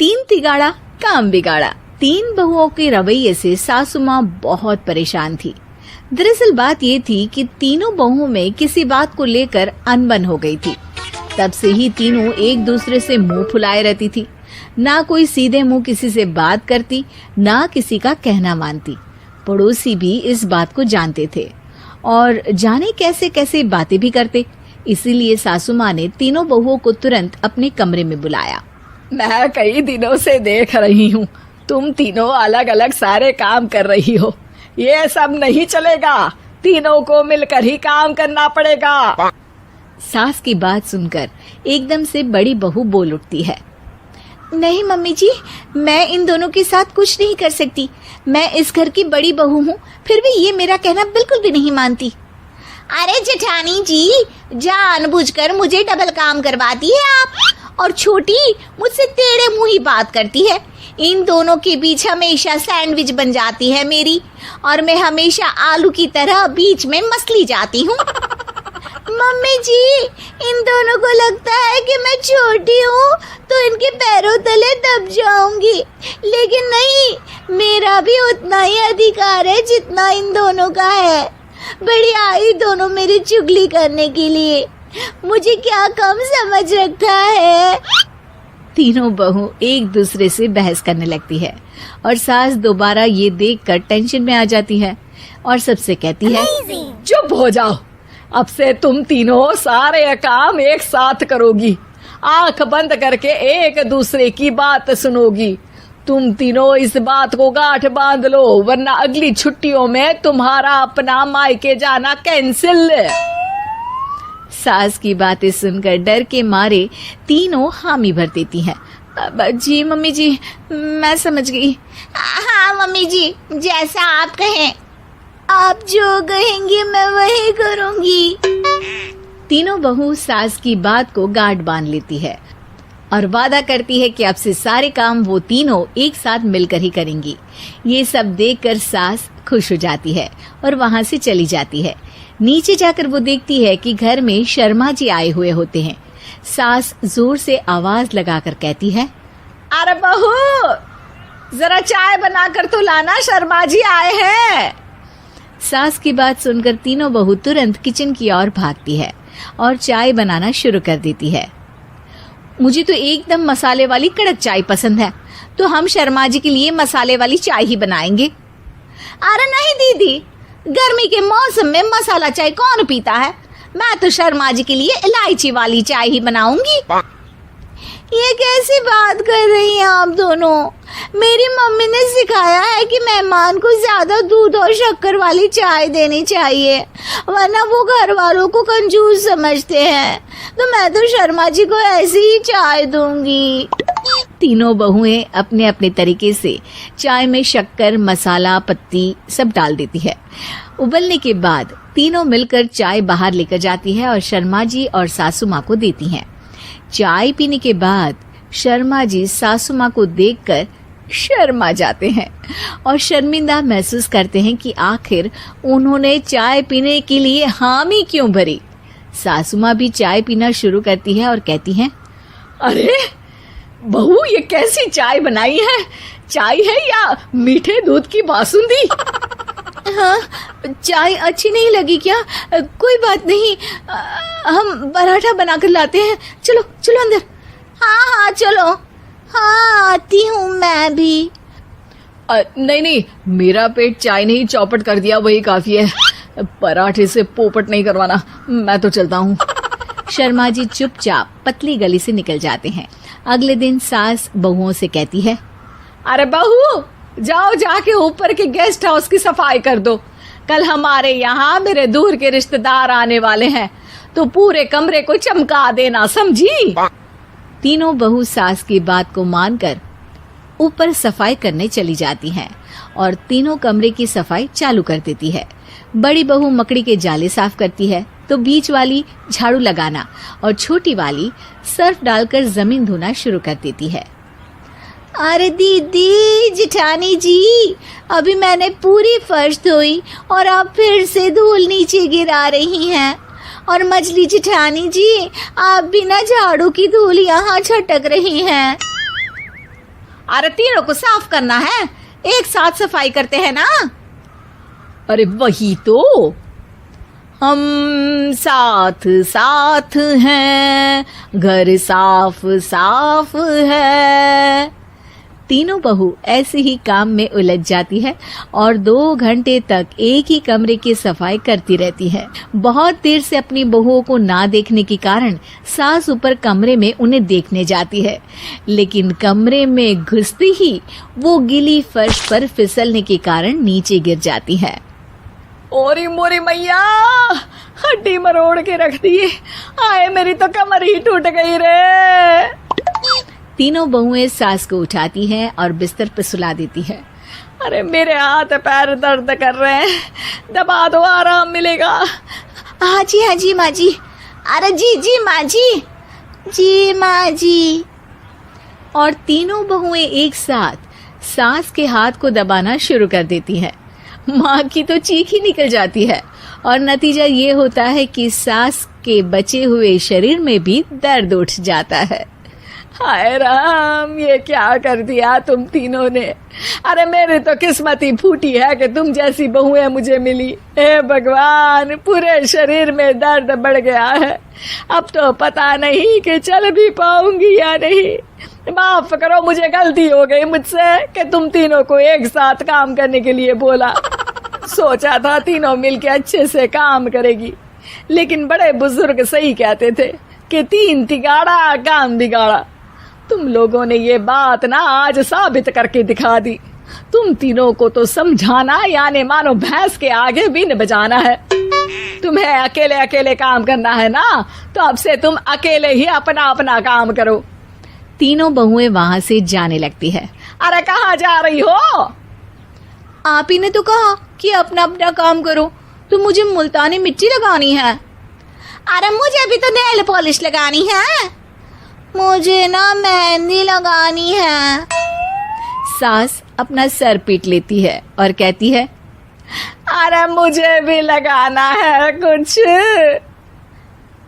तीन तिगाड़ा काम बिगाड़ा। तीन बहुओं के रवैये से सासू माँ बहुत परेशान थी। दरअसल बात ये थी कि तीनों बहुओं में किसी बात को लेकर अनबन हो गई थी। तब से ही तीनों एक दूसरे से मुंह फुलाए रहती थी। ना कोई सीधे मुंह किसी से बात करती, ना किसी का कहना मानती। पड़ोसी भी इस बात को जानते थे और जाने कैसे कैसे बातें भी करते। इसीलिए सासू माँ ने तीनों बहुओं को तुरंत अपने कमरे में बुलाया। मैं कई दिनों से देख रही हूँ, तुम तीनों अलग अलग सारे काम कर रही हो। ये सब नहीं चलेगा, तीनों को मिलकर ही काम करना पड़ेगा। सास की बात सुनकर एकदम से बड़ी बहू बोल उठती है। नहीं मम्मी जी, मैं इन दोनों के साथ कुछ नहीं कर सकती। मैं इस घर की बड़ी बहू हूँ, फिर भी ये मेरा कहना बिल्कुल भी नहीं मानती। अरे जेठानी जी, जानबूझकर मुझे डबल काम करवाती है आप, और छोटी मुझसे टेढ़े मुंह ही बात करती है। इन दोनों के बीच हमेशा सैंडविच बन जाती है मेरी, और मैं हमेशा आलू की तरह बीच में मसली जाती हूँ। मम्मी जी, इन दोनों को लगता है कि मैं छोटी हूँ तो इनके पैरों तले दब जाऊंगी, लेकिन नहीं, मेरा भी उतना ही अधिकार है जितना इन दोनों का है। बड़ी आई दोनों मेरी चुगली करने के लिए, मुझे क्या कम समझ रखा है। तीनों बहू एक दूसरे से बहस करने लगती है और सास दोबारा ये देखकर टेंशन में आ जाती है और सबसे कहती है, चुप हो जाओ, अब से तुम तीनों सारे काम एक साथ करोगी, आंख बंद करके एक दूसरे की बात सुनोगी। तुम तीनों इस बात को गांठ बांध लो, वरना अगली छुट्टियों में तुम्हारा अपना मायके जाना कैंसिल। सास की बातें सुनकर डर के मारे तीनों हामी भर देती हैं। जी मम्मी जी, मैं समझ गई। हाँ मम्मी जी, जैसा आप कहें, आप जो कहेंगी मैं वही करूंगी। तीनों बहू सास की बात को गांठ बांध लेती है और वादा करती है कि अब से सारे काम वो तीनों एक साथ मिलकर ही करेंगी। ये सब देखकर सास खुश हो जाती है और वहाँ से चली जाती है। नीचे जाकर वो देखती है कि घर में शर्मा जी आए हुए होते हैं। सास जोर से आवाज लगाकर कहती है, अरे बहू, जरा चाय बनाकर तो लाना, शर्मा जी आए हैं। सास की बात सुनकर तीनों बहू तुरंत किचन की ओर भागती है और चाय बनाना शुरू कर देती है। मुझे तो एकदम मसाले वाली कड़क चाय पसंद है, तो हम शर्मा जी के लिए मसाले वाली चाय ही बनाएंगे। अरे नहीं दीदी, गर्मी के मौसम में मसाला चाय कौन पीता है? मैं तो शर्मा जी के लिए इलायची वाली चाय ही बनाऊंगी। ये कैसी बात कर रही हैं आप दोनों? मेरी मम्मी ने सिखाया है कि मेहमान को ज्यादा दूध और शक्कर वाली चाय देनी चाहिए, वरना वो घर वालों को कंजूस समझते हैं। तो मैं तो शर्मा जी को ऐसी ही चाय दूंगी। तीनों बहुएं अपने अपने तरीके से चाय में शक्कर, मसाला, पत्ती सब डाल देती है। उबलने के बाद तीनों मिलकर चाय बाहर लेकर जाती है और शर्मा जी और सासू माँ को देती हैं। चाय पीने के बाद शर्मा जी सासू माँ को देखकर शर्मा जाते हैं और शर्मिंदा महसूस करते हैं कि आखिर उन्होंने चाय पीने के लिए हामी क्यों भरी। सासू माँ भी चाय पीना शुरू करती है और कहती हैं, अरे बहू, ये कैसी चाय बनाई है? चाय है या मीठे दूध की बासुंदी? हाँ, चाय अच्छी नहीं लगी क्या? कोई बात नहीं, हम पराठा बनाकर लाते हैं। चलो चलो अंदर। हाँ हाँ चलो, हाँ आती हूँ मैं भी। नहीं नहीं, मेरा पेट चाय नहीं चौपट कर दिया वही काफी है, पराठे से पोपट नहीं करवाना, मैं तो चलता हूँ। शर्मा जी चुपचाप पतली गली से निकल जाते हैं। अगले दिन सास बहुओं से कहती है, अरे बहू, जाओ जाके ऊपर के गेस्ट हाउस की सफाई कर दो। कल हमारे यहाँ मेरे दूर के रिश्तेदार आने वाले हैं, तो पूरे कमरे को चमका देना, समझी? तीनों बहू सास की बात को मानकर ऊपर सफाई करने चली जाती हैं और तीनों कमरे की सफाई चालू कर देती है। बड़ी बहू मकड़ी के जाले साफ करती है, तो बीच वाली झाड़ू लगाना और छोटी वाली सर्फ डालकर जमीन धोना शुरू कर देती है। अरे दीदी, जेठानी जी, अभी मैंने पूरी फर्श धोई और आप फिर से धूल नीचे गिरा रही हैं। और मछली जेठानी जी, आप बिना झाड़ू की धूल यहाँ छटक रही हैं। अरे तीनों को साफ करना है, एक साथ सफाई करते हैं ना। अरे वही तो, हम साथ साथ हैं, घर साफ साफ है। तीनों बहू ऐसे ही काम में उलझ जाती है और 2 घंटे तक एक ही कमरे की सफाई करती रहती है। बहुत देर से अपनी बहुओं को ना देखने के कारण सास ऊपर कमरे में उन्हें देखने जाती है, लेकिन कमरे में घुसती ही वो गीली फर्श पर फिसलने के कारण नीचे गिर जाती है। ओरी मोरी मैया, हड्डी मरोड़ के रख दी। आए मेरी तो कमर ही टूट गई रे। तीनों बहुएं सास को उठाती हैं और बिस्तर पर सुला देती है। अरे मेरे हाथ पैर दर्द कर रहे हैं, दबा दो, आराम मिलेगा। हाँ जी माँ जी। अरे जी माँ जी माँ जी। और तीनों बहुएं एक साथ सास के हाथ को दबाना शुरू कर देती हैं। माँ की तो चीख ही निकल जाती है और नतीजा ये होता है कि सास के बचे हुए शरीर में भी दर्द उठ जाता है। हाय राम, ये क्या कर दिया तुम तीनों ने। अरे मेरी तो किस्मत ही फूटी है कि तुम जैसी बहुएं मुझे मिली। हे भगवान, पूरे शरीर में दर्द बढ़ गया है। अब तो पता नहीं कि चल भी पाऊंगी या नहीं। माफ करो, मुझे गलती हो गई मुझसे कि तुम तीनों को एक साथ काम करने के लिए बोला। सोचा था तीनों मिलके अच्छे से काम करेगी, लेकिन बड़े बुजुर्ग सही कहते थे कि 3 तिगाड़ा काम बिगाड़ा। तुम लोगों ने ये बात ना आज साबित करके दिखा दी। तुम तीनों को तो समझाना यानी मानो भैंस के आगे बीन बजाना है। तुम्हें अकेले अकेले काम करना है ना, तो अब से तुम अकेले ही अपना अपना काम करो। तीनों बहुएं वहां से जाने लगती है। अरे कहाँ जा रही हो? आप ही ने तो कहा कि अपना अपना काम करो, तो मुझे मुल्तानी मिट्टी लगानी है। अरे मुझे भी तो नेल पॉलिश लगानी है, मुझे ना मेहंदी लगानी है। सास अपना सर पीट लेती है और कहती है, अरे मुझे भी लगाना है कुछ।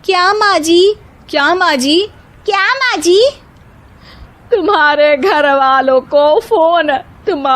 क्या माँ जी? क्या माँ जी? क्या माँ जी? तुम्हारे घर वालों को फोन। तुम